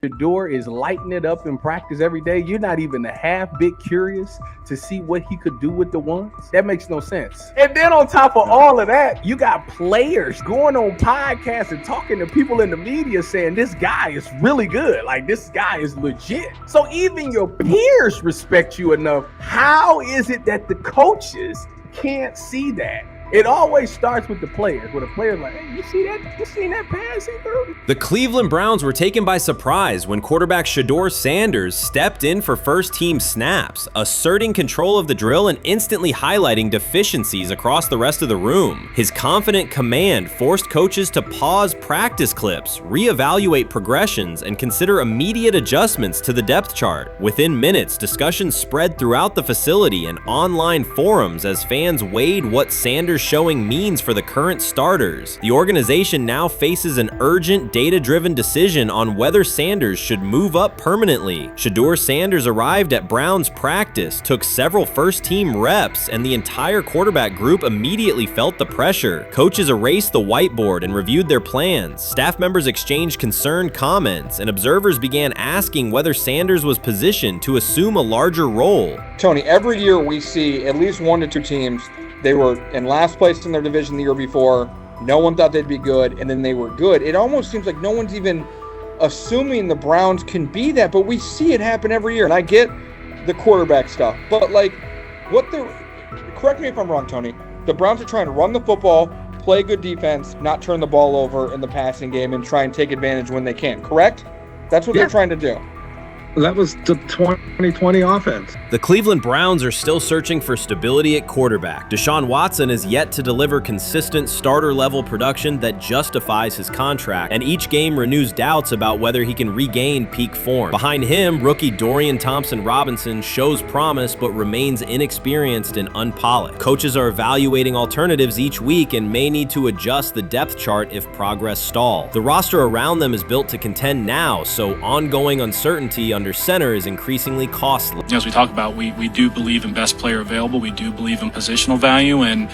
Shedeur is lighting it up in practice every day. You're not even a half bit curious to see what he could do with the ones. That makes no sense. And then on top of all of that, you got players going on podcasts and talking to people in the media saying this guy is really good. Like, this guy is legit. So even your peers respect you enough. How is it that the coaches can't see that? It always starts with the players, where the player's like, hey, you see that? You seen that pass he threw? The Cleveland Browns were taken by surprise when quarterback Shedeur Sanders stepped in for first-team snaps, asserting control of the drill and instantly highlighting deficiencies across the rest of the room. His confident command forced coaches to pause practice clips, reevaluate progressions, and consider immediate adjustments to the depth chart. Within minutes, discussions spread throughout the facility and online forums as fans weighed what Sanders' showing means for the current starters. The organization now faces an urgent, data-driven decision on whether Sanders should move up permanently. Shedeur Sanders arrived at Browns practice, took several first-team reps, and the entire quarterback group immediately felt the pressure. Coaches erased the whiteboard and reviewed their plans. Staff members exchanged concerned comments, and observers began asking whether Sanders was positioned to assume a larger role. Tony, every year we see at least 1 to 2 teams. They were in last place in their division the year before. No one thought they'd be good, and then they were good. It almost seems like no one's even assuming the Browns can be that, but we see it happen every year. And I get the quarterback stuff, but like, correct me if I'm wrong, Tony. The Browns are trying to run the football, play good defense, not turn the ball over in the passing game, and try and take advantage when they can, correct? That's what they're trying to do. That was the 2020 offense. The Cleveland Browns are still searching for stability at quarterback. Deshaun Watson is yet to deliver consistent starter-level production that justifies his contract, and each game renews doubts about whether he can regain peak form. Behind him, rookie Deion Robinson shows promise but remains inexperienced and unpolished. Coaches are evaluating alternatives each week and may need to adjust the depth chart if progress stalls. The roster around them is built to contend now, so ongoing uncertainty under center is increasingly costly. As we talk about, we do believe in best player available. We do believe in positional value, and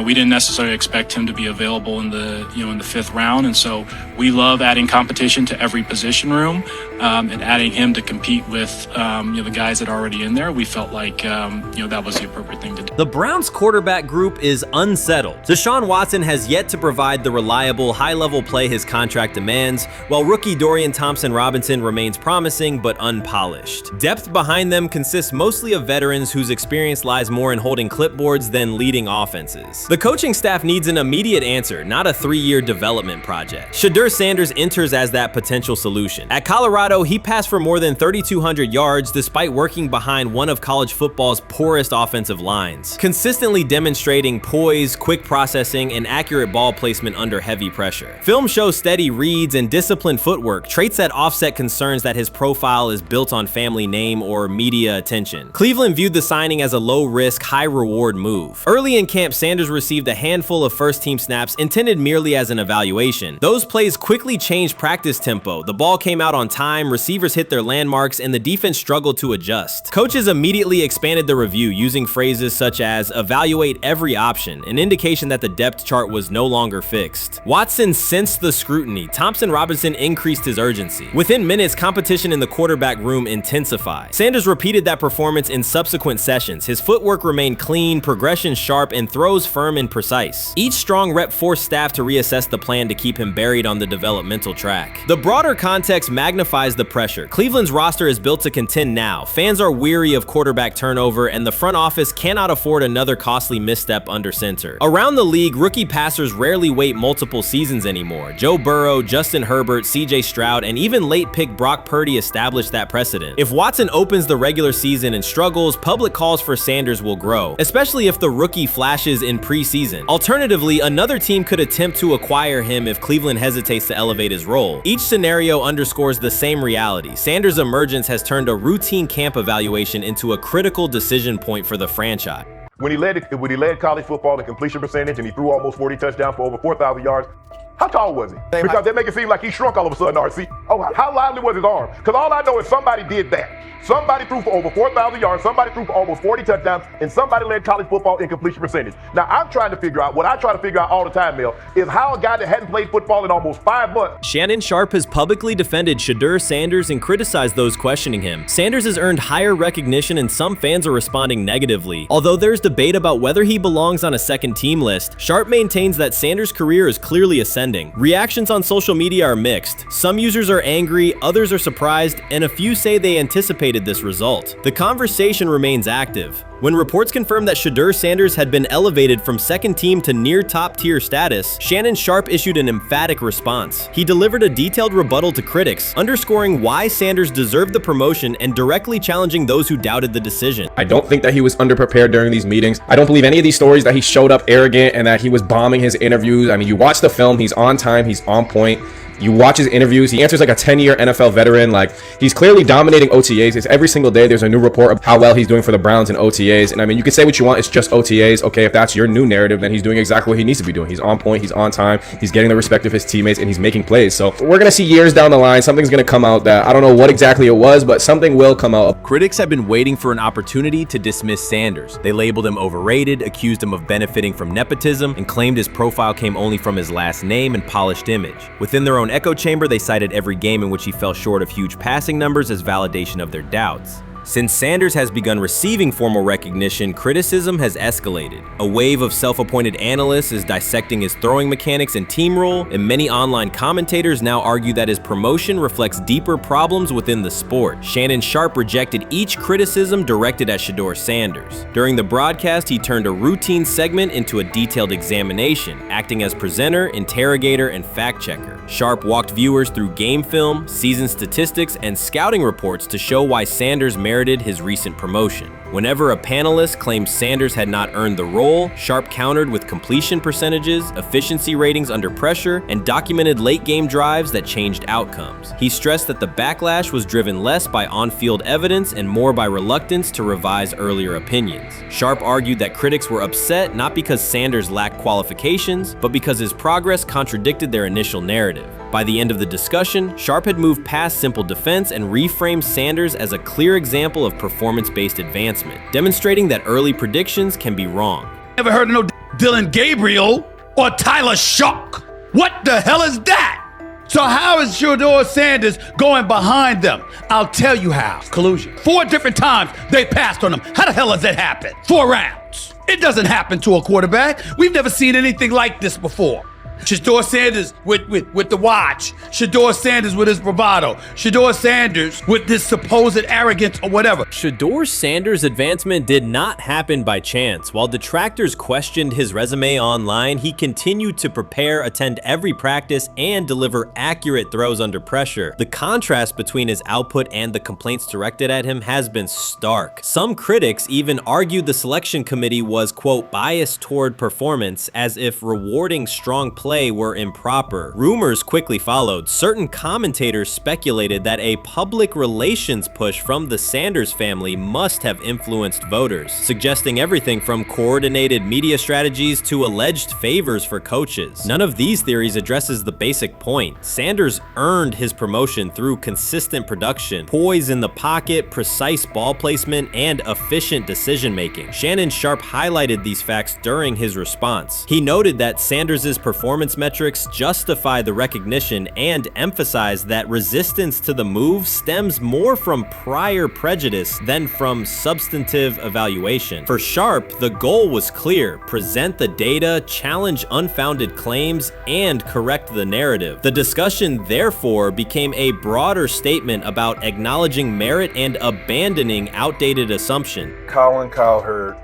we didn't necessarily expect him to be available in the in the 5th round, and so we love adding competition to every position room and adding him to compete with the guys that are already in there. We felt like that was the appropriate thing to do. The Browns quarterback group is unsettled. Deshaun Watson has yet to provide the reliable, high-level play his contract demands, while rookie Deion Robinson remains promising but unpolished. Depth behind them consists mostly of veterans whose experience lies more in holding clipboards than leading offenses. The coaching staff needs an immediate answer, not a 3-year development project. Shedeur Sanders enters as that potential solution. At Colorado, he passed for more than 3,200 yards despite working behind one of college football's poorest offensive lines, consistently demonstrating poise, quick processing, and accurate ball placement under heavy pressure. Film shows steady reads and disciplined footwork, traits that offset concerns that his profile is built on family name or media attention. Cleveland viewed the signing as a low-risk, high-reward move. Early in camp, Sanders received a handful of first-team snaps intended merely as an evaluation. Those plays quickly changed practice tempo. The ball came out on time, receivers hit their landmarks, and the defense struggled to adjust. Coaches immediately expanded the review using phrases such as evaluate every option, an indication that the depth chart was no longer fixed. Watson sensed the scrutiny. Robinson increased his urgency. Within minutes, competition in the quarterback room intensified. Sanders repeated that performance in subsequent sessions. His footwork remained clean, progression sharp, and throws firm and precise. Each strong rep forced staff to reassess the plan to keep him buried on the developmental track. The broader context magnifies the pressure. Cleveland's roster is built to contend now. Fans are weary of quarterback turnover, and the front office cannot afford another costly misstep under center. Around the league, rookie passers rarely wait multiple seasons anymore. Joe Burrow, Justin Herbert, CJ Stroud, and even late pick Brock Purdy established that precedent. If Watson opens the regular season and struggles, public calls for Sanders will grow, especially if the rookie flashes in preseason. Alternatively, another team could attempt to acquire him if Cleveland hesitates to elevate his role. Each scenario underscores the same reality. Sanders' emergence has turned a routine camp evaluation into a critical decision point for the franchise. When he led college football in completion percentage and he threw almost 40 touchdowns for over 4,000 yards, How tall was he? Because they make it seem like he shrunk all of a sudden, RC. Oh, how lively was his arm? Because all I know is somebody did that. Somebody threw for over 4,000 yards, somebody threw for almost 40 touchdowns, and somebody led college football in completion percentage. Now, I'm trying to figure out, what I try to figure out all the time, Mel, is how a guy that hadn't played football in almost 5 months. Shannon Sharpe has publicly defended Shedeur Sanders and criticized those questioning him. Sanders has earned higher recognition and some fans are responding negatively. Although there's debate about whether he belongs on a second team list, Sharpe maintains that Sanders' career is clearly ascending. Reactions on social media are mixed. Some users are angry, others are surprised, and a few say they anticipated this result. The conversation remains active. When reports confirmed that Shedeur Sanders had been elevated from second team to near top tier status, Shannon Sharpe issued an emphatic response. He delivered a detailed rebuttal to critics, underscoring why Sanders deserved the promotion and directly challenging those who doubted the decision. I don't think that he was underprepared during these meetings. I don't believe any of these stories that he showed up arrogant and that he was bombing his interviews. I mean, you watch the film, he's on time, he's on point. You watch his interviews, he answers like a 10-year NFL veteran. Like, he's clearly dominating OTAs. It's every single day there's a new report of how well he's doing for the Browns in OTAs. And I mean, you can say what you want, it's just OTAs. Okay, if that's your new narrative, then he's doing exactly what he needs to be doing. He's on point, he's on time, he's getting the respect of his teammates, and he's making plays. So we're gonna see years down the line, something's gonna come out that I don't know what exactly it was, but something will come out. Critics have been waiting for an opportunity to dismiss Sanders. They labeled him overrated, accused him of benefiting from nepotism, and claimed his profile came only from his last name and polished image. Within their own echo chamber, they cited every game in which he fell short of huge passing numbers as validation of their doubts. Since Sanders has begun receiving formal recognition, criticism has escalated. A wave of self-appointed analysts is dissecting his throwing mechanics and team role, and many online commentators now argue that his promotion reflects deeper problems within the sport. Shannon Sharpe rejected each criticism directed at Shedeur Sanders. During the broadcast, he turned a routine segment into a detailed examination, acting as presenter, interrogator, and fact-checker. Sharpe walked viewers through game film, season statistics, and scouting reports to show why Sanders merited his recent promotion. Whenever a panelist claimed Sanders had not earned the role, Sharpe countered with completion percentages, efficiency ratings under pressure, and documented late-game drives that changed outcomes. He stressed that the backlash was driven less by on-field evidence and more by reluctance to revise earlier opinions. Sharpe argued that critics were upset not because Sanders lacked qualifications, but because his progress contradicted their initial narrative. By the end of the discussion, Sharpe had moved past simple defense and reframed Sanders as a clear example of performance-based advancement, demonstrating that early predictions can be wrong. Never heard of no Dylan Gabriel or Tyler Shock. What the hell is that? So how is Shedeur Sanders going behind them? I'll tell you how. Collusion. 4 different times they passed on him. How the hell does that happen? 4 rounds. It doesn't happen to a quarterback. We've never seen anything like this before. Shedeur Sanders with the watch. Shedeur Sanders with his bravado. Shedeur Sanders with this supposed arrogance or whatever. Shedeur Sanders' advancement did not happen by chance. While detractors questioned his resume online, he continued to prepare, attend every practice, and deliver accurate throws under pressure. The contrast between his output and the complaints directed at him has been stark. Some critics even argued the selection committee was, quote, biased toward performance, as if rewarding strong play were improper. Rumors quickly followed. Certain commentators speculated that a public relations push from the Sanders family must have influenced voters, suggesting everything from coordinated media strategies to alleged favors for coaches. None of these theories addresses the basic point. Sanders earned his promotion through consistent production, poise in the pocket, precise ball placement, and efficient decision-making. Shannon Sharpe highlighted these facts during his response. He noted that Sanders' performance metrics justify the recognition and emphasize that resistance to the move stems more from prior prejudice than from substantive evaluation. For Sharpe, the goal was clear: present the data, challenge unfounded claims, and correct the narrative. The discussion, therefore, became a broader statement about acknowledging merit and abandoning outdated assumptions. Colin Cowherd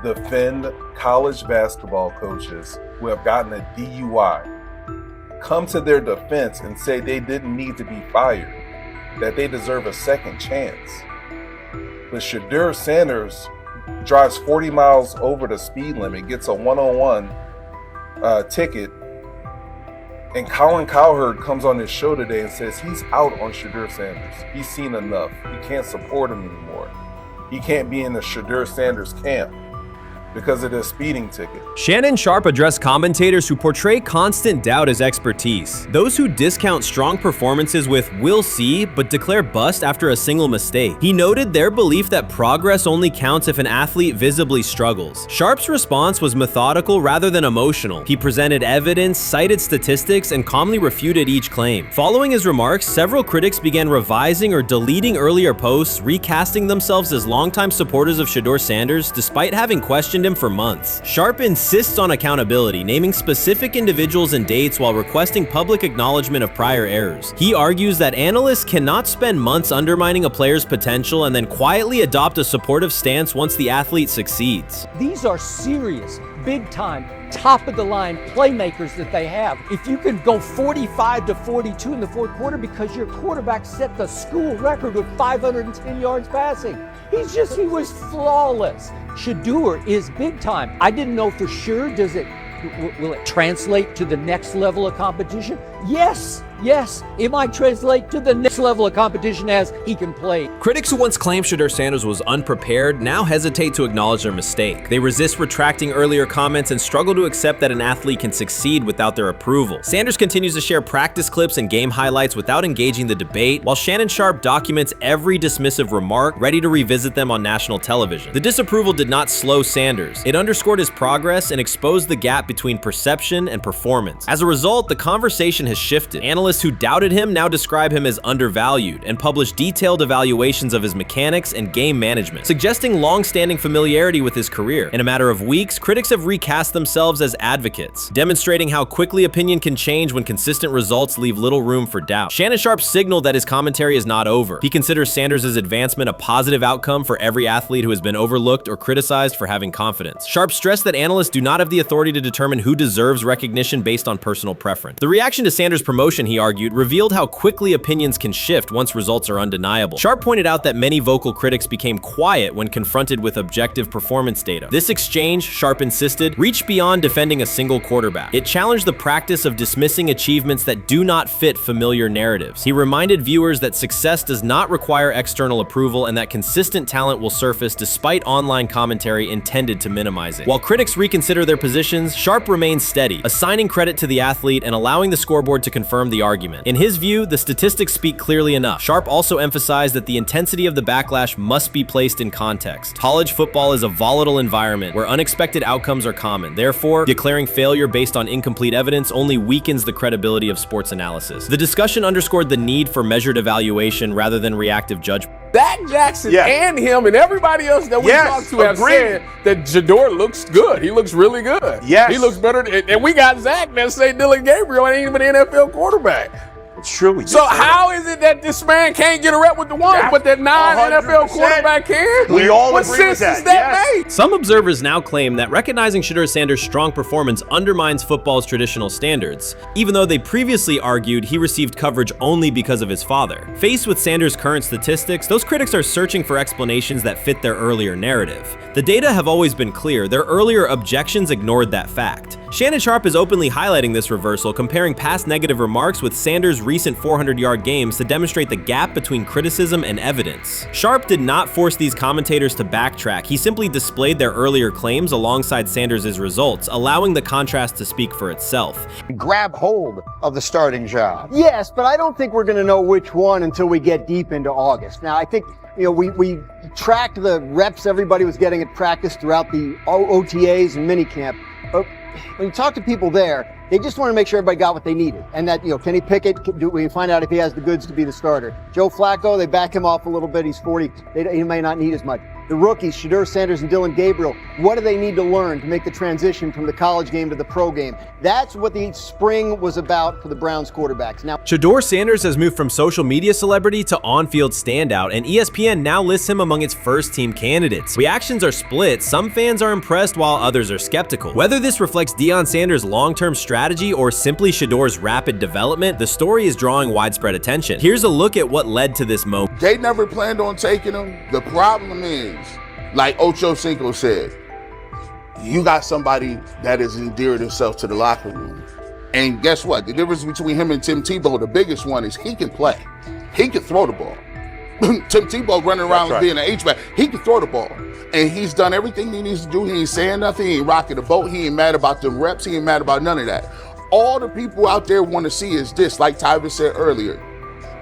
defend college basketball coaches who have gotten a DUI, come to their defense and say they didn't need to be fired, that they deserve a second chance. But Shedeur Sanders drives 40 miles over the speed limit, gets a one-on-one ticket, and Colin Cowherd comes on his show today and says he's out on Shedeur Sanders. He's seen enough. He can't support him anymore. He can't be in the Shedeur Sanders camp. because of the speeding ticket. Shannon Sharpe addressed commentators who portray constant doubt as expertise. Those who discount strong performances with "we'll see" but declare bust after a single mistake. He noted their belief that progress only counts if an athlete visibly struggles. Sharpe's response was methodical rather than emotional. He presented evidence, cited statistics, and calmly refuted each claim. Following his remarks, several critics began revising or deleting earlier posts, recasting themselves as longtime supporters of Shedeur Sanders despite having questioned him for months. Sharpe insists on accountability, naming specific individuals and dates while requesting public acknowledgement of prior errors. He argues that analysts cannot spend months undermining a player's potential and then quietly adopt a supportive stance once the athlete succeeds. These are serious, big-time, top-of-the-line playmakers that they have. If you can go 45 to 42 in the fourth quarter because your quarterback set the school record with 510 yards passing. He was flawless. Shedeur is big-time. I didn't know for sure, will it translate to the next level of competition? Yes, it might translate to the next level of competition as he can play. Critics who once claimed Shedeur Sanders was unprepared now hesitate to acknowledge their mistake. They resist retracting earlier comments and struggle to accept that an athlete can succeed without their approval. Sanders continues to share practice clips and game highlights without engaging the debate, while Shannon Sharpe documents every dismissive remark, ready to revisit them on national television. The disapproval did not slow Sanders. It underscored his progress and exposed the gap between perception and performance. As a result, the conversation has shifted. Analysts who doubted him now describe him as undervalued and publish detailed evaluations of his mechanics and game management, suggesting long-standing familiarity with his career. In a matter of weeks, critics have recast themselves as advocates, demonstrating how quickly opinion can change when consistent results leave little room for doubt. Shannon Sharpe signaled that his commentary is not over. He considers Sanders' advancement a positive outcome for every athlete who has been overlooked or criticized for having confidence. Sharpe stressed that analysts do not have the authority to determine who deserves recognition based on personal preference. The reaction to Sanders' promotion, he argued, revealed how quickly opinions can shift once results are undeniable. Sharpe pointed out that many vocal critics became quiet when confronted with objective performance data. This exchange, Sharpe insisted, reached beyond defending a single quarterback. It challenged the practice of dismissing achievements that do not fit familiar narratives. He reminded viewers that success does not require external approval and that consistent talent will surface despite online commentary intended to minimize it. While critics reconsider their positions, Sharpe remains steady, assigning credit to the athlete and allowing the scoreboard to confirm the argument. In his view, the statistics speak clearly enough. Sharpe also emphasized that the intensity of the backlash must be placed in context. College football is a volatile environment where unexpected outcomes are common. Therefore, declaring failure based on incomplete evidence only weakens the credibility of sports analysis. The discussion underscored the need for measured evaluation rather than reactive judgment. Zach Jackson and him and everybody else that we talked to have said that Shedeur looks good. He looks really good. Yes. He looks better. And we got Zach that say Deion Gabriel ain't even an NFL quarterback. It's true. So how is it that this man can't get a rep with the ones, but that non-NFL quarterback can? We all what agree with sense that. does that make? Some observers now claim that recognizing Shedeur Sanders' strong performance undermines football's traditional standards, even though they previously argued he received coverage only because of his father. Faced with Sanders' current statistics, those critics are searching for explanations that fit their earlier narrative. The data have always been clear. Their earlier objections ignored that fact. Shannon Sharpe is openly highlighting this reversal, comparing past negative remarks with Sanders' recent 400-yard games to demonstrate the gap between criticism and evidence. Sharpe did not force these commentators to backtrack. He simply displayed their earlier claims alongside Sanders' results, allowing the contrast to speak for itself. Grab hold of the starting job. Yes, but I don't think we're going to know which one until we get deep into August. Now, I think, we tracked the reps everybody was getting at practice throughout the OTAs and minicamp. But when you talk to people there, they just want to make sure everybody got what they needed. And that, Kenny Pickett, we find out if he has the goods to be the starter. Joe Flacco, they back him off a little bit. He's 40. He may not need as much. The rookies, Shedeur Sanders and Deion Gabriel, what do they need to learn to make the transition from the college game to the pro game? That's what the spring was about for the Browns quarterbacks. Now, Shedeur Sanders has moved from social media celebrity to on-field standout, and ESPN now lists him among its first-team candidates. Reactions are split. Some fans are impressed while others are skeptical. Whether this reflects Deion Sanders' long-term strategy or simply Shedeur's rapid development, the story is drawing widespread attention. Here's a look at what led to this moment. They never planned on taking him. The problem is, like Ocho Cinco said, you got somebody that has endeared himself to the locker room. And guess what? The difference between him and Tim Tebow, the biggest one, is he can play. He can throw the ball. Tim Tebow running around being an H-back. He can throw the ball. And he's done everything he needs to do. He ain't saying nothing. He ain't rocking the boat. He ain't mad about the reps. He ain't mad about none of that. All the people out there want to see is this, like Tyvis said earlier.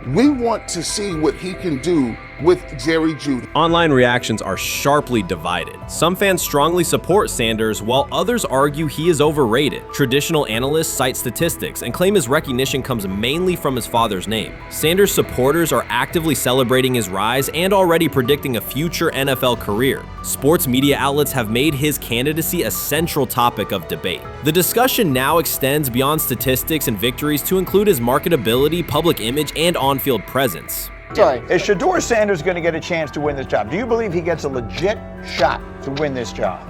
We want to see what he can do with Jerry Jeudy. Online reactions are sharply divided. Some fans strongly support Sanders, while others argue he is overrated. Traditional analysts cite statistics and claim his recognition comes mainly from his father's name. Sanders supporters are actively celebrating his rise and already predicting a future NFL career. Sports media outlets have made his candidacy a central topic of debate. The discussion now extends beyond statistics and victories to include his marketability, public image, and on-field presence. Sorry, is Shedeur Sanders going to get a chance to win this job? Do you believe he gets a legit shot to win this job?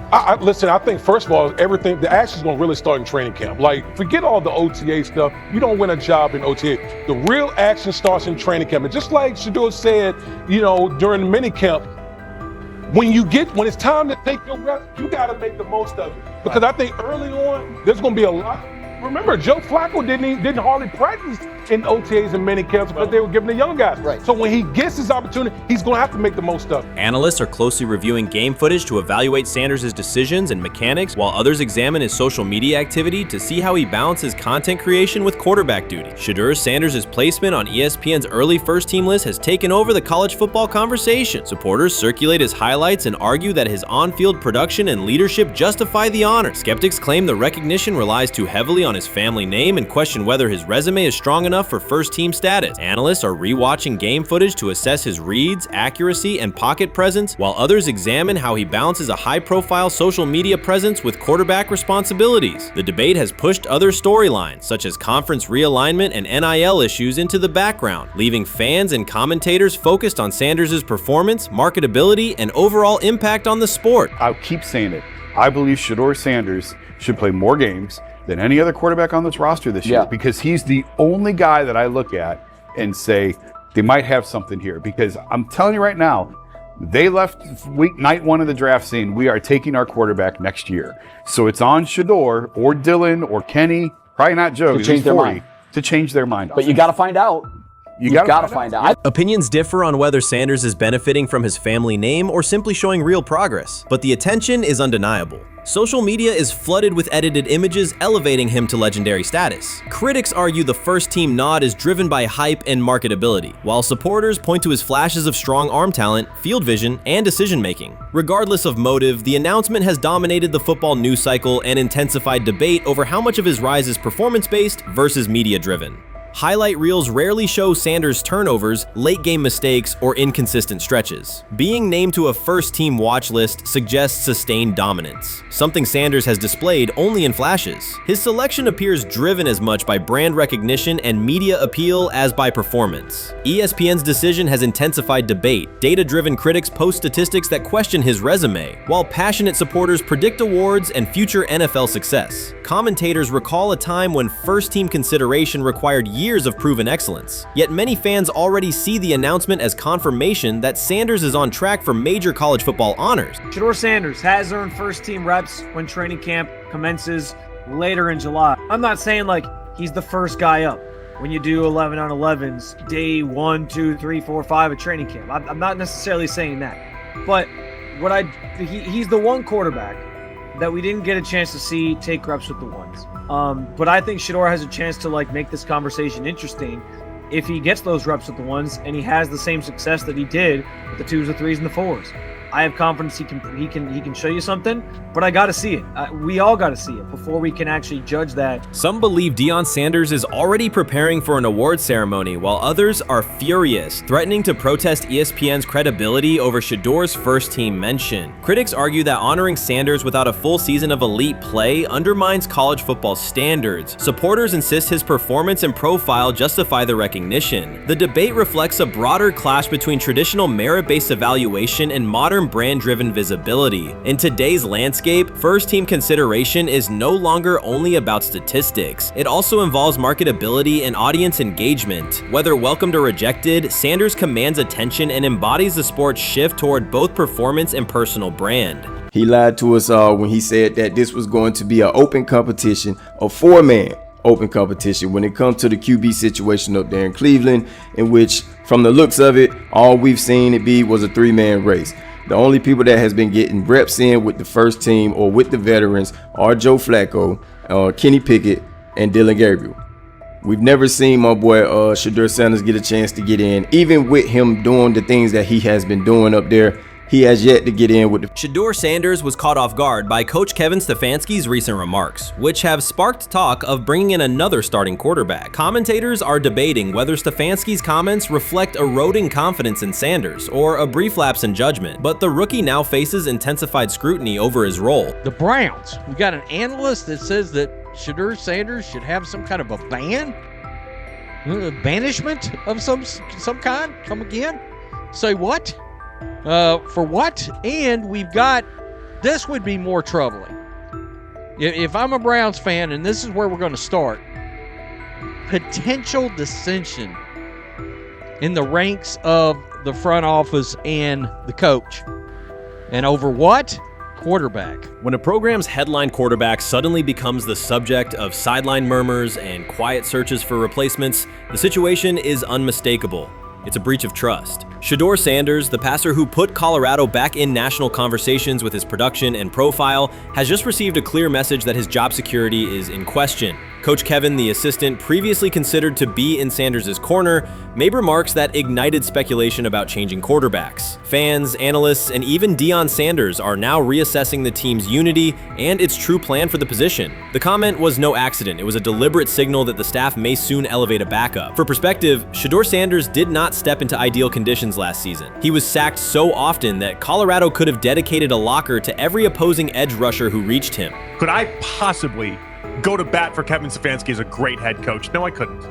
Listen, I think first of all, the action's going to really start in training camp. Like, forget all the OTA stuff. You don't win a job in OTA. The real action starts in training camp. And just like Shedeur said, during the mini camp, when it's time to take your reps, you got to make the most of it. Because I think early on, there's going to be a lot. Remember, Joe Flacco didn't hardly practice in OTAs and mini camps because they were giving the young guys. Right. So when he gets his opportunity, he's going to have to make the most of it. Analysts are closely reviewing game footage to evaluate Sanders' decisions and mechanics, while others examine his social media activity to see how he balances content creation with quarterback duty. Shedeur Sanders' placement on ESPN's early first-team list has taken over the college football conversation. Supporters circulate his highlights and argue that his on-field production and leadership justify the honor. Skeptics claim the recognition relies too heavily on his family name and question whether his resume is strong enough for first-team status. Analysts are rewatching game footage to assess his reads, accuracy, and pocket presence, while others examine how he balances a high-profile social media presence with quarterback responsibilities. The debate has pushed other storylines, such as conference realignment and NIL issues, into the background, leaving fans and commentators focused on Sanders' performance, marketability, and overall impact on the sport. I'll keep saying it. I believe Shedeur Sanders should play more games than any other quarterback on this roster this year, because he's the only guy that I look at and say they might have something here. Because I'm telling you right now, they left night one of the draft saying we are taking our quarterback next year. So it's on Shedeur or Dylan or Kenny, probably not Joe, to change their mind. To change their mind. But you got to find out. You've got to find out. Opinions differ on whether Sanders is benefiting from his family name or simply showing real progress, but the attention is undeniable. Social media is flooded with edited images elevating him to legendary status. Critics argue the first-team nod is driven by hype and marketability, while supporters point to his flashes of strong arm talent, field vision, and decision-making. Regardless of motive, the announcement has dominated the football news cycle and intensified debate over how much of his rise is performance-based versus media-driven. Highlight reels rarely show Sanders' turnovers, late-game mistakes, or inconsistent stretches. Being named to a first-team watch list suggests sustained dominance, something Sanders has displayed only in flashes. His selection appears driven as much by brand recognition and media appeal as by performance. ESPN's decision has intensified debate. Data-driven critics post statistics that question his resume, while passionate supporters predict awards and future NFL success. Commentators recall a time when first-team consideration required years of proven excellence. Yet many fans already see the announcement as confirmation that Sanders is on track for major college football honors. Shedeur Sanders has earned first-team reps when training camp commences later in July. I'm not saying like he's the first guy up when you do 11 on 11s, day 1, 2, 3, 4, 5 at training camp. I'm not necessarily saying that. But he's the one quarterback that we didn't get a chance to see take reps with the ones. But I think Shedeur has a chance to make this conversation interesting if he gets those reps with the ones and he has the same success that he did with the 2s, the 3s, and the 4s. I have confidence he can show you something, but I got to see it. We all got to see it before we can actually judge that. Some believe Deion Sanders is already preparing for an award ceremony, while others are furious, threatening to protest ESPN's credibility over Shedeur's first-team mention. Critics argue that honoring Sanders without a full season of elite play undermines college football standards. Supporters insist his performance and profile justify the recognition. The debate reflects a broader clash between traditional merit-based evaluation and modern brand-driven visibility. In today's landscape, first-team consideration is no longer only about statistics. It also involves marketability and audience engagement. Whether welcomed or rejected, Sanders commands attention and embodies the sport's shift toward both performance and personal brand. He lied to us all when he said that this was going to be an open competition of 4-man open competition when it comes to the QB situation up there in Cleveland, in which, from the looks of it, all we've seen it be was a 3-man race. The only people that has been getting reps in with the first team or with the veterans are Joe Flacco, Kenny Pickett, and Dillon Gabriel. We've never seen my boy Shedeur Sanders get a chance to get in. Even with him doing the things that he has been doing up there, he has yet to get in with the... Shedeur Sanders was caught off guard by Coach Kevin Stefanski's recent remarks, which have sparked talk of bringing in another starting quarterback. Commentators are debating whether Stefanski's comments reflect eroding confidence in Sanders or a brief lapse in judgment, but the rookie now faces intensified scrutiny over his role. The Browns, we got an analyst that says that Shedeur Sanders should have some kind of a ban? Banishment of some kind? Come again? Say what? For what? And we've got, this would be more troubling. If I'm a Browns fan, and this is where we're going to start, potential dissension in the ranks of the front office and the coach. And over what? Quarterback. When a program's headline quarterback suddenly becomes the subject of sideline murmurs and quiet searches for replacements, the situation is unmistakable. It's a breach of trust. Shedeur Sanders, the passer who put Colorado back in national conversations with his production and profile, has just received a clear message that his job security is in question. Coach Kevin, the assistant previously considered to be in Sanders' corner, made remarks that ignited speculation about changing quarterbacks. Fans, analysts, and even Deion Sanders are now reassessing the team's unity and its true plan for the position. The comment was no accident. It was a deliberate signal that the staff may soon elevate a backup. For perspective, Shedeur Sanders did not step into ideal conditions last season. He was sacked so often that Colorado could have dedicated a locker to every opposing edge rusher who reached him. Could I possibly go to bat for Kevin Stefanski as a great head coach? No, I couldn't.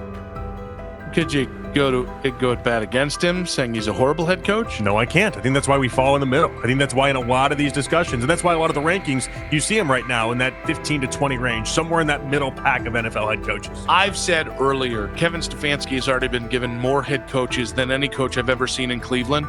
Could you go at bat against him, saying he's a horrible head coach? No, I can't. I think that's why we fall in the middle. I think that's why in a lot of these discussions, and that's why a lot of the rankings, you see him right now in that 15 to 20 range, somewhere in that middle pack of NFL head coaches. I've said earlier, Kevin Stefanski has already been given more head coaches than any coach I've ever seen in Cleveland.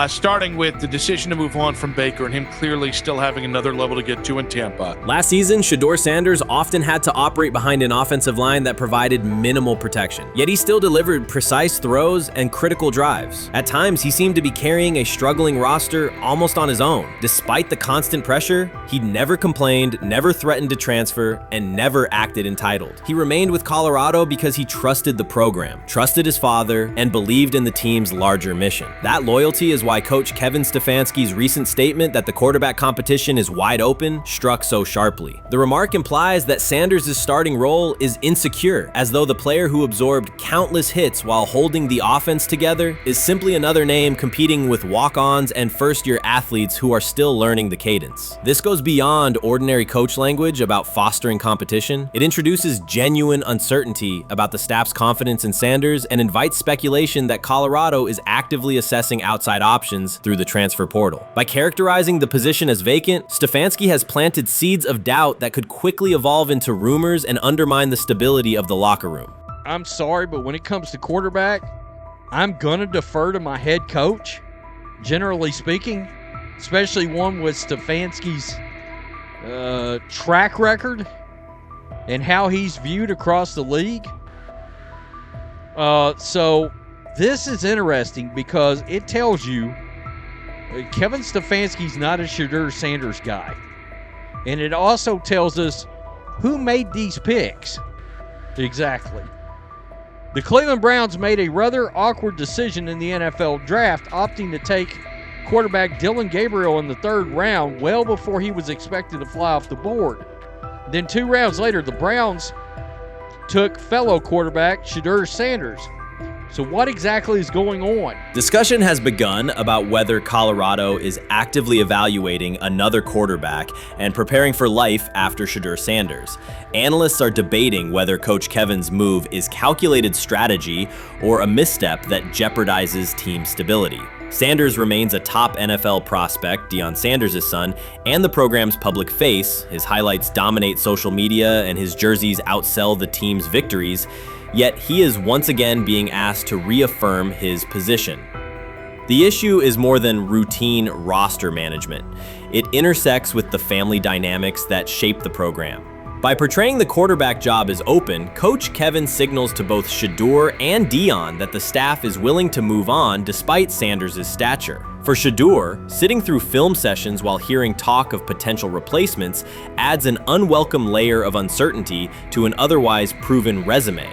Starting with the decision to move on from Baker and him clearly still having another level to get to in Tampa. Last season, Shedeur Sanders often had to operate behind an offensive line that provided minimal protection, yet he still delivered precise throws and critical drives. At times, he seemed to be carrying a struggling roster almost on his own. Despite the constant pressure, he never complained, never threatened to transfer, and never acted entitled. He remained with Colorado because he trusted the program, trusted his father, and believed in the team's larger mission. That loyalty is why Coach Kevin Stefanski's recent statement that the quarterback competition is wide open struck so sharply. The remark implies that Sanders' starting role is insecure, as though the player who absorbed countless hits while holding the offense together is simply another name competing with walk-ons and first-year athletes who are still learning the cadence. This goes beyond ordinary coach language about fostering competition. It introduces genuine uncertainty about the staff's confidence in Sanders and invites speculation that Colorado is actively assessing outside options through the transfer portal. By characterizing the position as vacant, Stefanski has planted seeds of doubt that could quickly evolve into rumors and undermine the stability of the locker room. I'm sorry, but when it comes to quarterback, I'm going to defer to my head coach, generally speaking, especially one with Stefanski's track record and how he's viewed across the league. So this is interesting because it tells you Kevin Stefanski's not a Shedeur Sanders guy. And it also tells us who made these picks. Exactly. The Cleveland Browns made a rather awkward decision in the NFL draft, opting to take quarterback Dillon Gabriel in the 3rd round well before he was expected to fly off the board. Then 2 rounds later, the Browns took fellow quarterback Shedeur Sanders. So what exactly is going on? Discussion has begun about whether Colorado is actively evaluating another quarterback and preparing for life after Shedeur Sanders. Analysts are debating whether Coach Kevin's move is calculated strategy or a misstep that jeopardizes team stability. Sanders remains a top NFL prospect, Deion Sanders' son, and the program's public face. His highlights dominate social media and his jerseys outsell the team's victories. Yet he is once again being asked to reaffirm his position. The issue is more than routine roster management. It intersects with the family dynamics that shape the program. By portraying the quarterback job as open, Coach Kevin signals to both Shedeur and Deion that the staff is willing to move on despite Sanders' stature. For Shedeur, sitting through film sessions while hearing talk of potential replacements adds an unwelcome layer of uncertainty to an otherwise proven resume.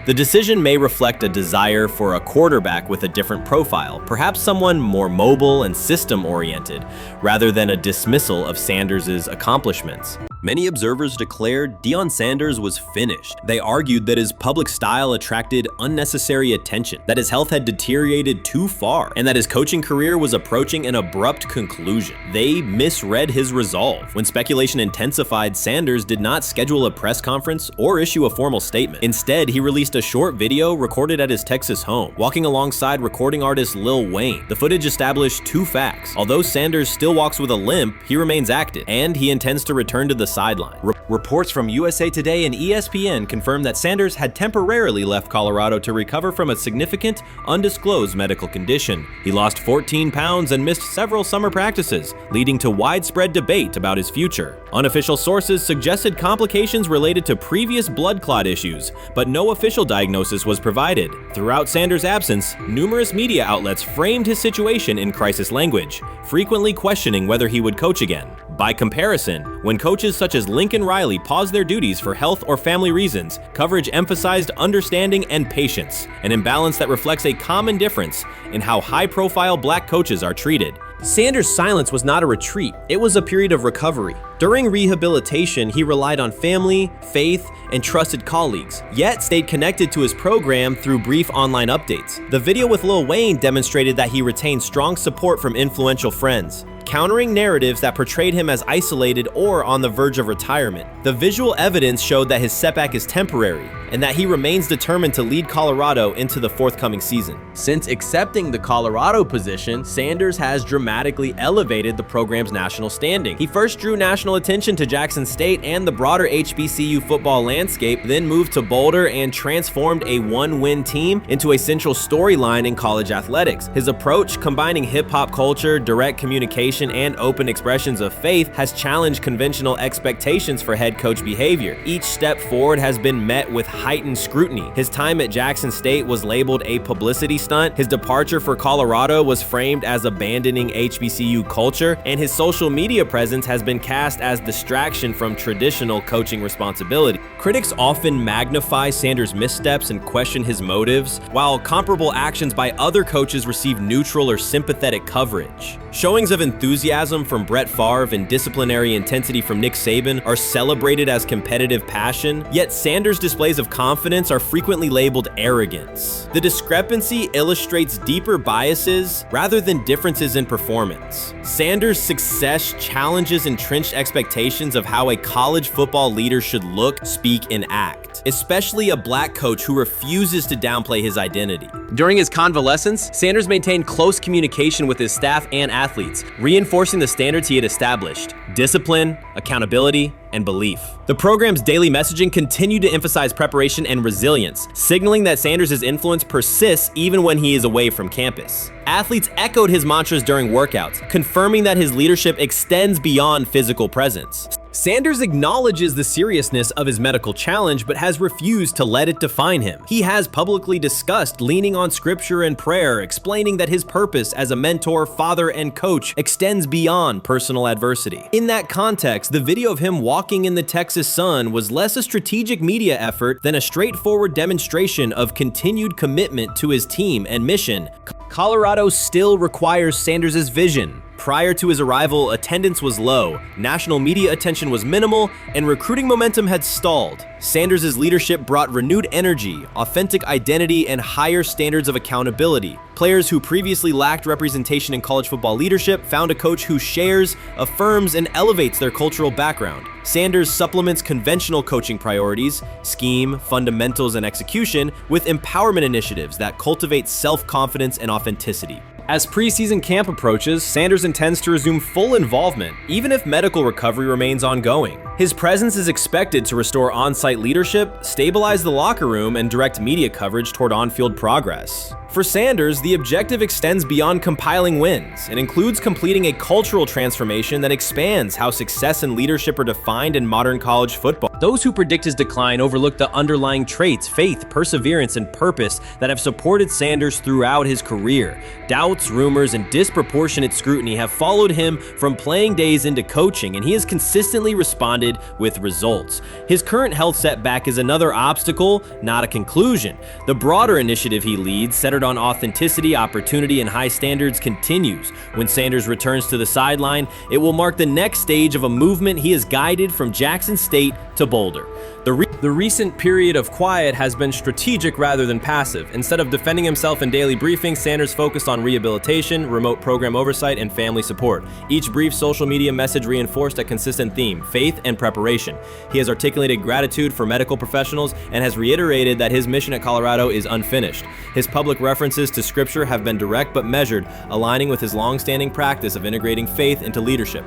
The decision may reflect a desire for a quarterback with a different profile, perhaps someone more mobile and system-oriented, rather than a dismissal of Sanders' accomplishments. Many observers declared Deion Sanders was finished. They argued that his public style attracted unnecessary attention, that his health had deteriorated too far, and that his coaching career was approaching an abrupt conclusion. They misread his resolve. When speculation intensified, Sanders did not schedule a press conference or issue a formal statement. Instead, he released a short video recorded at his Texas home, walking alongside recording artist Lil Wayne. The footage established two facts. Although Sanders still walks with a limp, he remains active, and he intends to return to the sideline. Reports from USA Today and ESPN confirm that Sanders had temporarily left Colorado to recover from a significant, undisclosed medical condition. He lost 14 pounds and missed several summer practices, leading to widespread debate about his future. Unofficial sources suggested complications related to previous blood clot issues, but no official diagnosis was provided. Throughout Sanders' absence, numerous media outlets framed his situation in crisis language, frequently questioning whether he would coach again. By comparison, when coaches such as Lincoln Riley paused their duties for health or family reasons, coverage emphasized understanding and patience, an imbalance that reflects a common difference in how high-profile black coaches are treated. Sanders' silence was not a retreat, it was a period of recovery. During rehabilitation, he relied on family, faith, and trusted colleagues, yet stayed connected to his program through brief online updates. The video with Lil Wayne demonstrated that he retained strong support from influential friends, countering narratives that portrayed him as isolated or on the verge of retirement. The visual evidence showed that his setback is temporary, and that he remains determined to lead Colorado into the forthcoming season. Since accepting the Colorado position, Sanders has dramatically elevated the program's national standing. He first drew national attention to Jackson State and the broader HBCU football landscape, then moved to Boulder and transformed a one-win team into a central storyline in college athletics. His approach, combining hip-hop culture, direct communication, and open expressions of faith, has challenged conventional expectations for head coach behavior. Each step forward has been met with heightened scrutiny. His time at Jackson State was labeled a publicity stunt, his departure for Colorado was framed as abandoning HBCU culture, and his social media presence has been cast as distraction from traditional coaching responsibility. Critics often magnify Sanders' missteps and question his motives, while comparable actions by other coaches receive neutral or sympathetic coverage. Showings of enthusiasm from Brett Favre and disciplinary intensity from Nick Saban are celebrated as competitive passion, yet Sanders' displays of confidence are frequently labeled arrogance. The discrepancy illustrates deeper biases rather than differences in performance. Sanders' success challenges entrenched expectations of how a college football leader should look, speak, and act, especially a black coach who refuses to downplay his identity. During his convalescence, Sanders maintained close communication with his staff and athletes, reinforcing the standards he had established: discipline, accountability, and belief. The program's daily messaging continued to emphasize preparation and resilience, signaling that Sanders' influence persists even when he is away from campus. Athletes echoed his mantras during workouts, confirming that his leadership extends beyond physical presence. Sanders acknowledges the seriousness of his medical challenge, but has refused to let it define him. He has publicly discussed leaning on scripture and prayer, explaining that his purpose as a mentor, father, and coach extends beyond personal adversity. In that context, the video of him walking in the Texas sun was less a strategic media effort than a straightforward demonstration of continued commitment to his team and mission. Colorado still requires Sanders' vision. Prior to his arrival, attendance was low, national media attention was minimal, and recruiting momentum had stalled. Sanders' leadership brought renewed energy, authentic identity, and higher standards of accountability. Players who previously lacked representation in college football leadership found a coach who shares, affirms, and elevates their cultural background. Sanders supplements conventional coaching priorities, scheme, fundamentals, and execution with empowerment initiatives that cultivate self-confidence and authenticity. As preseason camp approaches, Sanders intends to resume full involvement, even if medical recovery remains ongoing. His presence is expected to restore on-site leadership, stabilize the locker room, and direct media coverage toward on-field progress. For Sanders, the objective extends beyond compiling wins. It includes completing a cultural transformation that expands how success and leadership are defined in modern college football. Those who predict his decline overlook the underlying traits, faith, perseverance, and purpose that have supported Sanders throughout his career. Doubts, rumors, and disproportionate scrutiny have followed him from playing days into coaching, and he has consistently responded with results. His current health setback is another obstacle, not a conclusion. The broader initiative he leads, centered on authenticity, opportunity, and high standards, continues. When Sanders returns to the sideline, it will mark the next stage of a movement he has guided from Jackson State to Boulder. The recent period of quiet has been strategic rather than passive. Instead of defending himself in daily briefings, Sanders focused on rehabilitation, remote program oversight, and family support. Each brief social media message reinforced a consistent theme: faith and preparation. He has articulated gratitude for medical professionals and has reiterated that his mission at Colorado is unfinished. His public references to scripture have been direct but measured, aligning with his long-standing practice of integrating faith into leadership.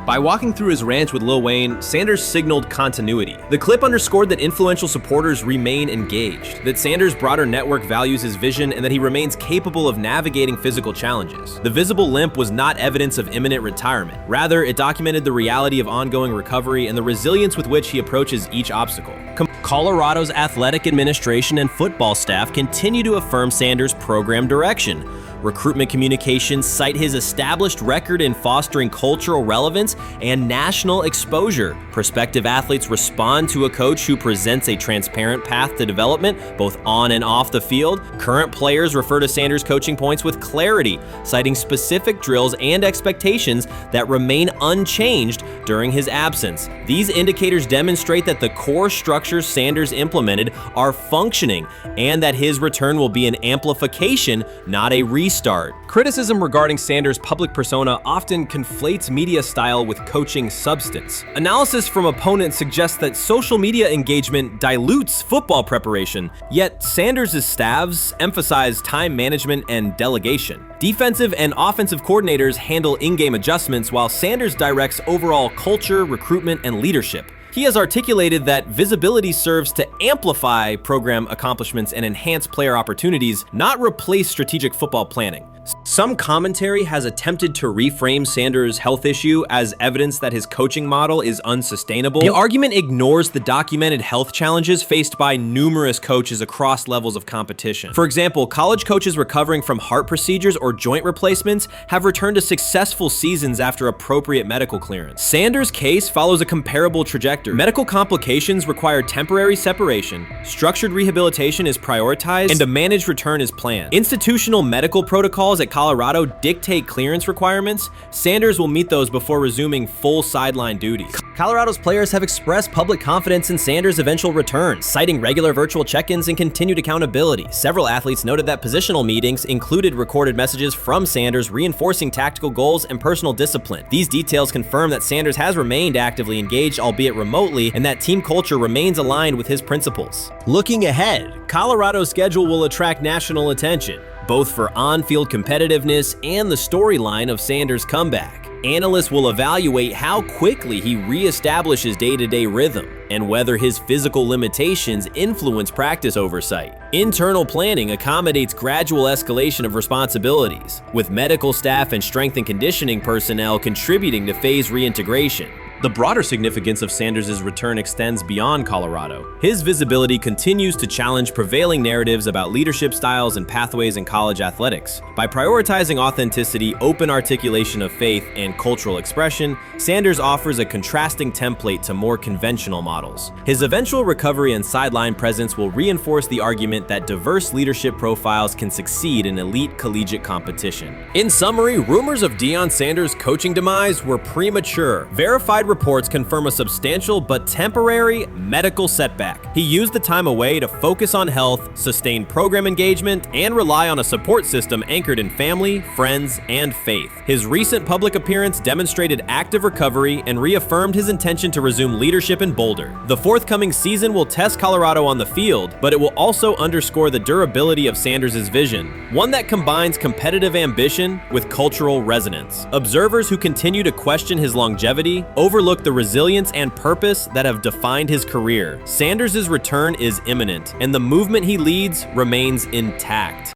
By walking through his ranch with Lil Wayne, Sanders signaled continuity. The clip underscored that influential supporters remain engaged, that Sanders' broader network values his vision, and that he remains capable of navigating physical challenges. The visible limp was not evidence of imminent retirement. Rather, it documented the reality of ongoing recovery and the resilience with which he approaches each obstacle. Colorado's athletic administration and football staff continue to affirm Sanders' program direction. Recruitment communications cite his established record in fostering cultural relevance and national exposure. Prospective athletes respond to a coach who presents a transparent path to development, both on and off the field. Current players refer to Sanders' coaching points with clarity, citing specific drills and expectations that remain unchanged during his absence. These indicators demonstrate that the core structures Sanders implemented are functioning, and that his return will be an amplification, not a restart. Criticism regarding Sanders' public persona often conflates media style with coaching substance. Analysis from opponents suggests that social media engagement dilutes football preparation, yet Sanders' staffs emphasize time management and delegation. Defensive and offensive coordinators handle in-game adjustments, while Sanders directs overall culture, recruitment, and leadership. He has articulated that visibility serves to amplify program accomplishments and enhance player opportunities, not replace strategic football planning. Some commentary has attempted to reframe Sanders' health issue as evidence that his coaching model is unsustainable. The argument ignores the documented health challenges faced by numerous coaches across levels of competition. For example, college coaches recovering from heart procedures or joint replacements have returned to successful seasons after appropriate medical clearance. Sanders' case follows a comparable trajectory. Medical complications require temporary separation, structured rehabilitation is prioritized, and a managed return is planned. Institutional medical protocols at Colorado dictate clearance requirements. Sanders will meet those before resuming full sideline duties. Colorado's players have expressed public confidence in Sanders' eventual return, citing regular virtual check-ins and continued accountability. Several athletes noted that positional meetings included recorded messages from Sanders reinforcing tactical goals and personal discipline. These details confirm that Sanders has remained actively engaged, albeit remotely, and that team culture remains aligned with his principles. Looking ahead, Colorado's schedule will attract national attention, both for on-field competitiveness and the storyline of Sanders' comeback. Analysts will evaluate how quickly he reestablishes day-to-day rhythm and whether his physical limitations influence practice oversight. Internal planning accommodates gradual escalation of responsibilities, with medical staff and strength and conditioning personnel contributing to phase reintegration. The broader significance of Sanders' return extends beyond Colorado. His visibility continues to challenge prevailing narratives about leadership styles and pathways in college athletics. By prioritizing authenticity, open articulation of faith, and cultural expression, Sanders offers a contrasting template to more conventional models. His eventual recovery and sideline presence will reinforce the argument that diverse leadership profiles can succeed in elite collegiate competition. In summary, rumors of Deion Sanders' coaching demise were premature. Verified reports confirm a substantial but temporary medical setback. He used the time away to focus on health, sustain program engagement, and rely on a support system anchored in family, friends, and faith. His recent public appearance demonstrated active recovery and reaffirmed his intention to resume leadership in Boulder. The forthcoming season will test Colorado on the field, but it will also underscore the durability of Sanders' vision, one that combines competitive ambition with cultural resonance. Observers who continue to question his longevity, over overlook the resilience and purpose that have defined his career. Sanders' return is imminent, and the movement he leads remains intact.